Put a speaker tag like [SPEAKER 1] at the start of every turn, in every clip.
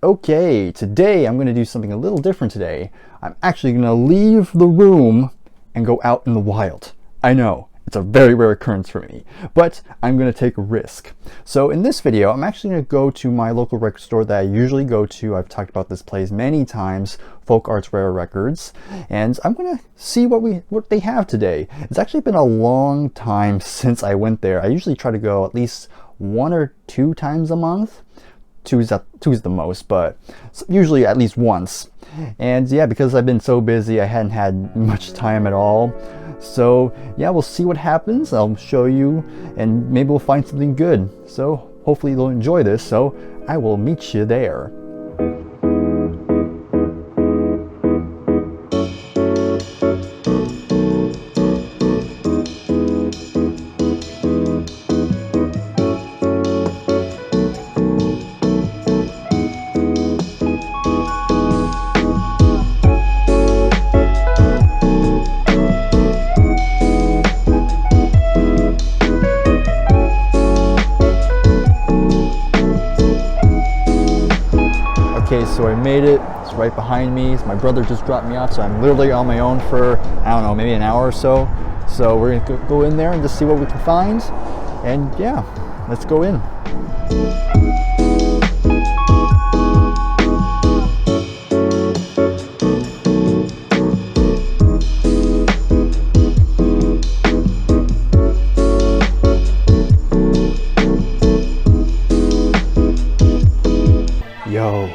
[SPEAKER 1] Okay, today I'm going to do something a little different today. I'm actually going to leave the room and go out in the wild. I know, it's a very rare occurrence for me, but I'm going to take a risk. So in this video, I'm actually going to go to my local record store that I usually go to. I've talked about this place many times, Folk Arts Rare Records, and I'm going to see what they have today. It's actually been a long time since I went there. I usually try to go at least 1 or 2 times a month. Two is the most, but usually at least once. And yeah, because I've been so busy, I hadn't had much time at all. So yeah, we'll see what happens. I'll show you, and maybe we'll find something good. So hopefully you'll enjoy this. So I will meet you there. Okay, so I made it. It's right behind me. My brother just dropped me off, so I'm literally on my own for, I don't know, maybe an hour or so. So we're gonna go in there and just see what we can find. And yeah, let's go in. Yo.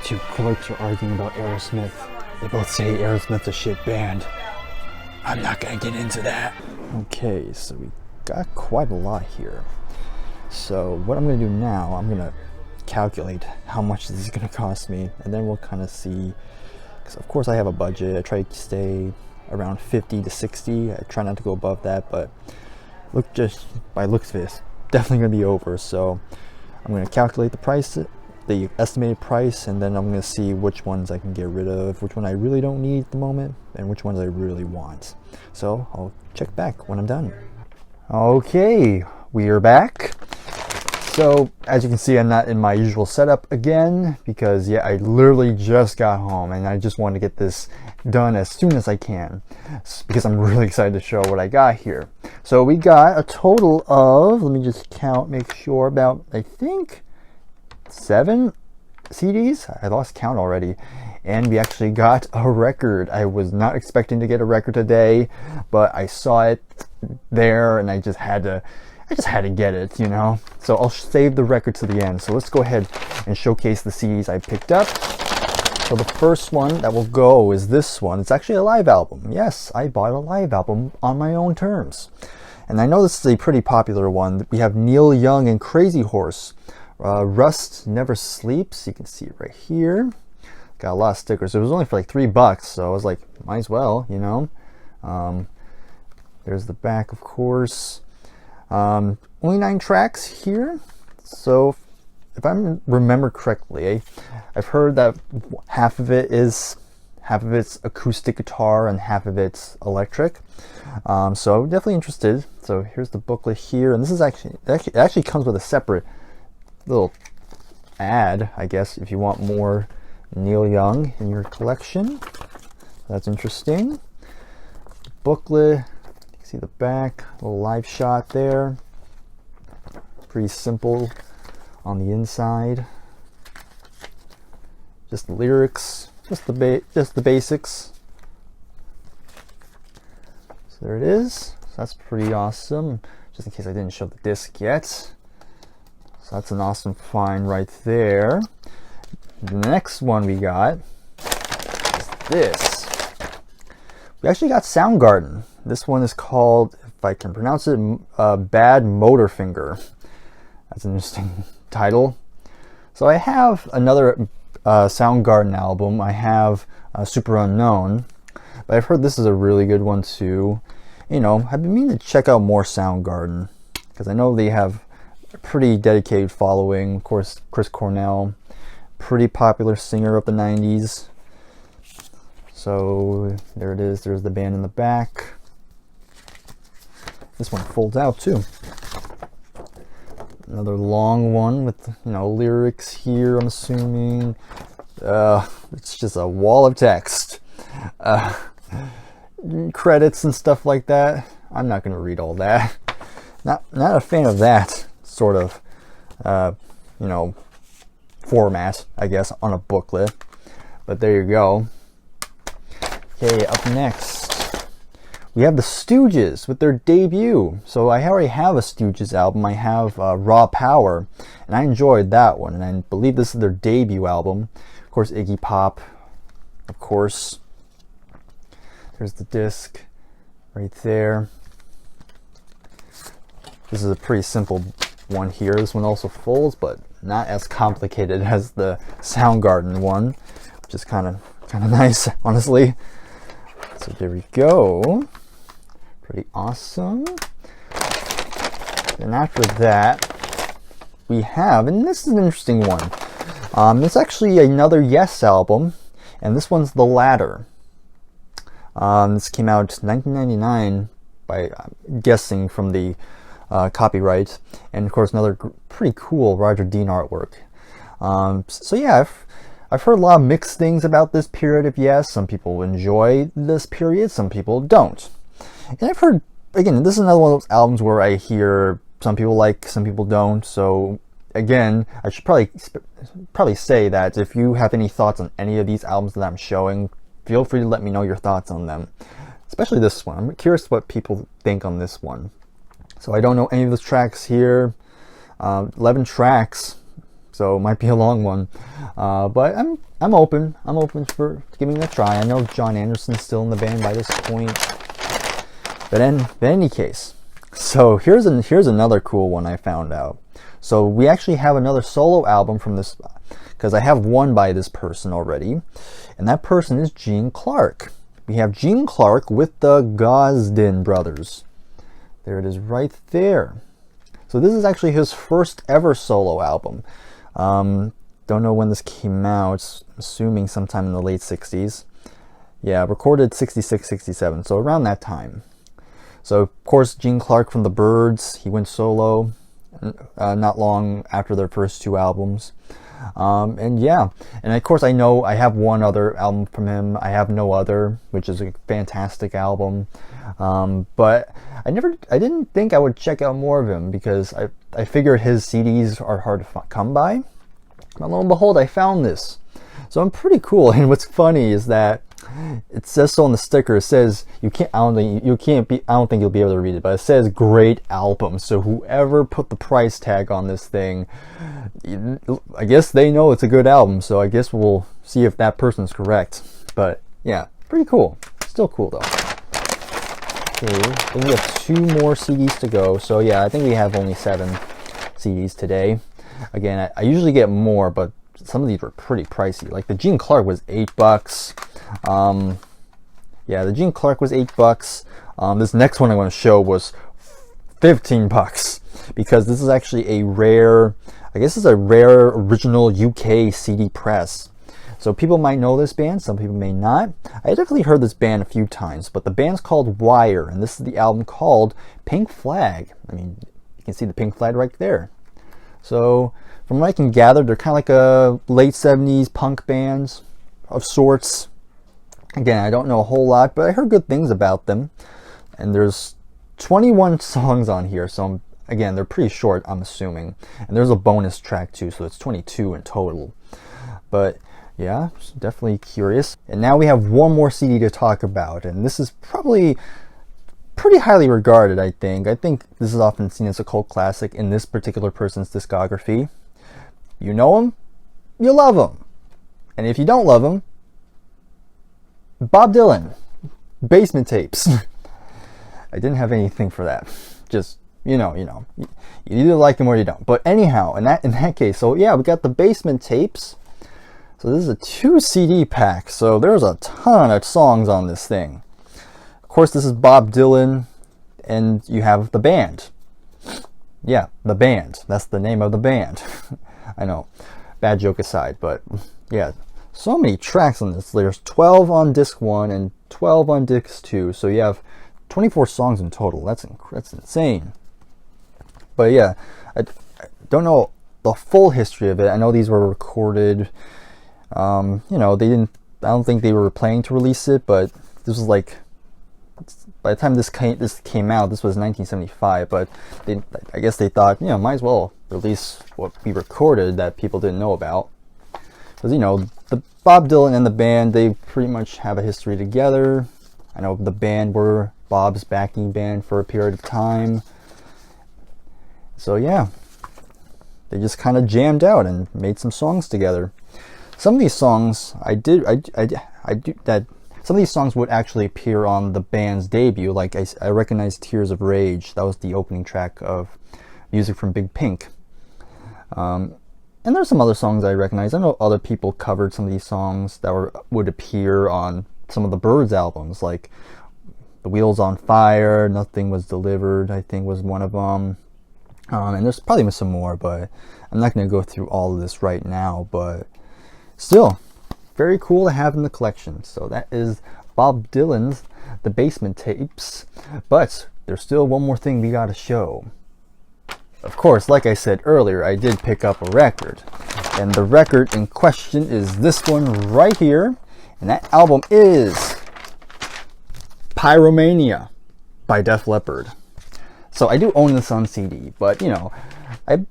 [SPEAKER 1] 2 clerks are arguing about Aerosmith. They both say Aerosmith's a shit band. I'm not gonna get into that. Okay, so we got quite a lot here. So what I'm gonna do now, I'm gonna calculate how much this is gonna cost me, and then we'll kind of see, because of course I have a budget. I try to stay around 50 to 60. I try not to go above that, but just by looks of it, it's definitely gonna be over. So I'm gonna calculate the price, the estimated price, and then I'm going to see which ones I can get rid of, which one I really don't need at the moment, and which ones I really want. So I'll check back when I'm done. Okay, we are back. So as you can see, I'm not in my usual setup again, because yeah, I literally just got home and I just want to get this done as soon as I can, because I'm really excited to show what I got here. So we got a total of, let me just count, make sure, about, I think, 7 CDs. I lost count already. And we actually got a record. I was not expecting to get a record today, but I saw it there and I just had to get it, you know. So I'll save the record to the end. So let's go ahead and showcase the CDs I picked up. So the first one that will go is this one. It's actually a live album. Yes, I bought a live album on my own terms. And I know this is a pretty popular one. We have Neil Young and Crazy Horse. Rust Never Sleeps. You can see it right here. Got a lot of stickers. It was only for like $3, so I was like, might as well, you know. There's the back, of course. Only 9 tracks here. So if I remember correctly, I've heard that half of it's acoustic guitar and half of it's electric. So definitely interested. So here's the booklet here, and this is it actually comes with a separate little ad, I guess, if you want more Neil Young in your collection. That's interesting. Booklet, you can see the back, a little live shot there. Pretty simple on the inside. Just the lyrics, just the basics. So there it is. So that's pretty awesome. Just in case I didn't show the disc yet. So that's an awesome find right there. The next one we got is this. We actually got Soundgarden. This one is called, if I can pronounce it, Bad Motorfinger. That's an interesting title. So I have another Soundgarden album. I have Super Unknown, but I've heard this is a really good one too. You know, I've been meaning to check out more Soundgarden, because I know they have a pretty dedicated following. Of course, Chris Cornell, pretty popular singer of the 90s. So there it is. There's the band in the back. This one folds out too. Another long one with, you know, lyrics here, I'm assuming. It's just a wall of text. Credits and stuff like that. I'm not going to read all that. Not a fan of that sort of, you know, format, I guess, on a booklet. But there you go. Okay, up next, we have the Stooges with their debut. So I already have a Stooges album. I have Raw Power, and I enjoyed that one. And I believe this is their debut album. Of course, Iggy Pop, of course. There's the disc right there. This is a pretty simple one here. This one also folds, but not as complicated as the Soundgarden one, which is kind of nice, honestly. So there we go. Pretty awesome. And after that, we have, and this is an interesting one. It's actually another Yes album, and this one's The Ladder. This came out 1999, by I'm guessing from the copyright, and of course another pretty cool Roger Dean artwork. So yeah, I've heard a lot of mixed things about this period of Yes. Some people enjoy this period, some people don't. And I've heard, again, this is another one of those albums where I hear some people like, some people don't. So again, I should probably say that if you have any thoughts on any of these albums that I'm showing, feel free to let me know your thoughts on them. Especially this one. I'm curious what people think on this one. So I don't know any of the tracks here. 11 tracks, so it might be a long one. But I'm open. I'm open for giving it a try. I know John Anderson's still in the band by this point. But in any case, so here's another cool one I found out. So we actually have another solo album from this, because I have one by this person already, and that person is Gene Clark. We have Gene Clark with the Gosden Brothers. There it is right there. So this is actually his first ever solo album. Don't know when this came out, assuming sometime in the late 60s. Yeah, recorded 66, 67, so around that time. So, of course, Gene Clark from the Byrds, he went solo not long after their first two albums. And yeah, and of course I know I have one other album from him, I Have No Other, which is a fantastic album. But I didn't think I would check out more of him, because I figured his CDs are hard to come by. But lo and behold, I found this. So I'm pretty cool. And what's funny is that it says so on the sticker. It says I don't think you'll be able to read it, but it says great album. So whoever put the price tag on this thing, I guess they know it's a good album. So I guess we'll see if that person's correct. But yeah, pretty cool. Still cool though. Okay, then we have 2 more CDs to go. So yeah, I think we have only 7 CDs today. Again, I usually get more, but some of these were pretty pricey. Like the Gene Clark was $8. Yeah, the Gene Clark was $8. This next one I want to show was $15, because this is actually a rare, I guess it's a rare original UK CD press. So people might know this band, some people may not. I definitely heard this band a few times, but the band's called Bryer, and this is the album called Pink Flag. I mean, you can see the pink flag right there. So from what I can gather, they're kind of like a late 70s punk band of sorts. Again, I don't know a whole lot, but I heard good things about them. And there's 21 songs on here, so again, they're pretty short, I'm assuming. And there's a bonus track too, so it's 22 in total. But yeah, definitely curious. And now we have one more CD to talk about, and this is probably pretty highly regarded, I think. I think this is often seen as a cult classic in this particular person's discography. You know him, you love him. And if you don't love him, Bob Dylan, Basement Tapes. I didn't have anything for that. Just, you know. You either like him or you don't. But anyhow, in that case, so yeah, we got the Basement Tapes. So this is a 2 CD pack. So there's a ton of songs on this thing. Of course, this is Bob Dylan, and you have the band. Yeah, the band. That's the name of the band. I know, bad joke aside, but yeah, so many tracks on this. There's 12 on disc 1 and 12 on disc 2, so you have 24 songs in total. That's insane. But yeah, I don't know the full history of it. I know these were recorded. You know, they didn't. I don't think they were planning to release it, but this was like, by the time this came out, this was 1975. But I guess they thought, you know, might as well release what we recorded that people didn't know about, because you know, the Bob Dylan and the band, they pretty much have a history together. I know the band were Bob's backing band for a period of time. So yeah, they just kind of jammed out and made some songs together. Some of these songs some of these songs would actually appear on the band's debut. Like I recognize Tears of Rage. That was the opening track of music from Big Pink. And there's some other songs I recognize. I know other people covered some of these songs that would appear on some of the Byrds albums, like The Wheels on Fire, Nothing Was Delivered, I think was one of them. And there's probably some more, but I'm not going to go through all of this right now. But still, very cool to have in the collection. So that is Bob Dylan's The Basement Tapes. But there's still one more thing we got to show. Of course, like I said earlier, I did pick up a record. And the record in question is this one right here. And that album is Pyromania by Def Leppard. So I do own this on CD, but you know, I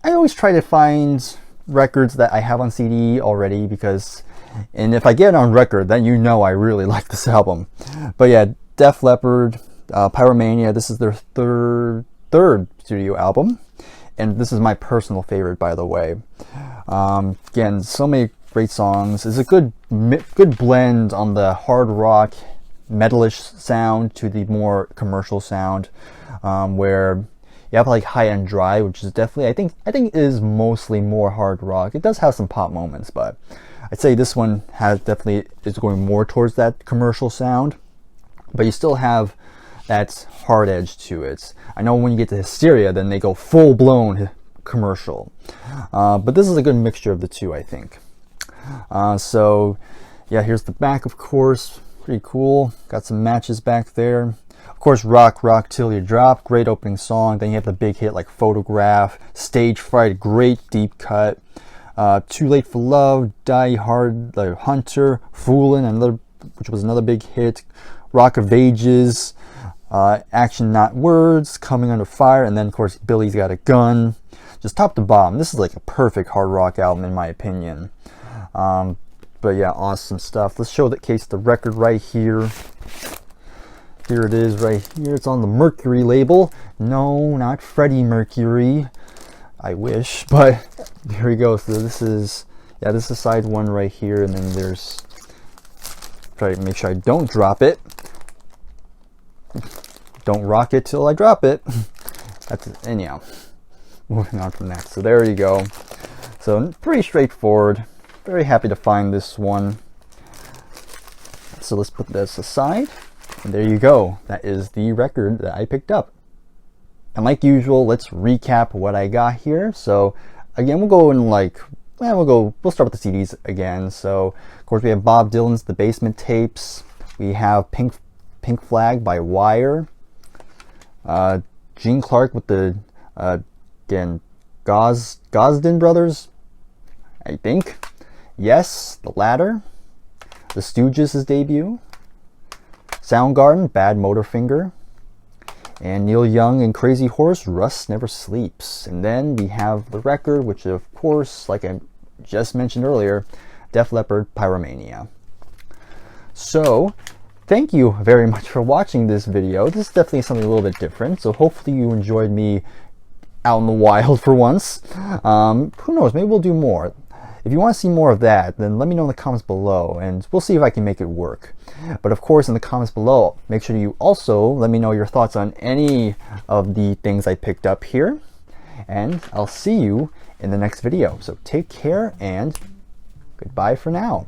[SPEAKER 1] always try to find records that I have on CD already, because, and if I get it on record, then you know I really like this album. But yeah, Def Leppard, Pyromania, this is their third studio album, and this is my personal favorite, by the way. Again, so many great songs. It's a good blend on the hard rock, metalish sound to the more commercial sound, where you have like High and Dry, which is definitely, I think is mostly more hard rock. It does have some pop moments, but I'd say this one definitely is going more towards that commercial sound, but you still have that hard edge to it. I know when you get to Hysteria, then they go full blown commercial, but this is a good mixture of the two, I think. So yeah, here's the back, of course, pretty cool. Got some matches back there. Of course, Rock Till You Drop, great opening song. Then you have the big hit like Photograph, Stage Fright, great deep cut. Too Late for Love, Die Hard, The Hunter, Foolin', which was another big hit. Rock of Ages, Action Not Words, Coming Under Fire, and then of course Billy's Got a Gun. Just top to bottom, this is like a perfect hard rock album in my opinion. But yeah, awesome stuff. Let's show the record right here. Here it is right here. It's on the Mercury label. No, not Freddie Mercury. I wish, but here we go. So this is side one right here, and then there's, try to make sure I don't drop it. Don't rock it till I drop it. That's it. Anyhow, moving on from that. So there you go. So pretty straightforward. Very happy to find this one. So let's put this aside. And there you go. That is the record that I picked up. And like usual, let's recap what I got here. So again, we'll go in like, we'll start with the CDs again. So of course we have Bob Dylan's The Basement Tapes. We have Pink Flag by Wire. Gene Clark with the, again, Gosden Brothers, I think. Yes, The Ladder. The Stooges' debut. Soundgarden, Bad Motorfinger. And Neil Young and Crazy Horse, Rust Never Sleeps. And then we have the record, which of course, like I just mentioned earlier, Def Leppard, Pyromania. So, thank you very much for watching this video. This is definitely something a little bit different, so hopefully you enjoyed me out in the wild for once. Who knows, maybe we'll do more. If you want to see more of that, then let me know in the comments below, and we'll see if I can make it work. But of course, in the comments below, make sure you also let me know your thoughts on any of the things I picked up here. And I'll see you in the next video. So take care, and goodbye for now.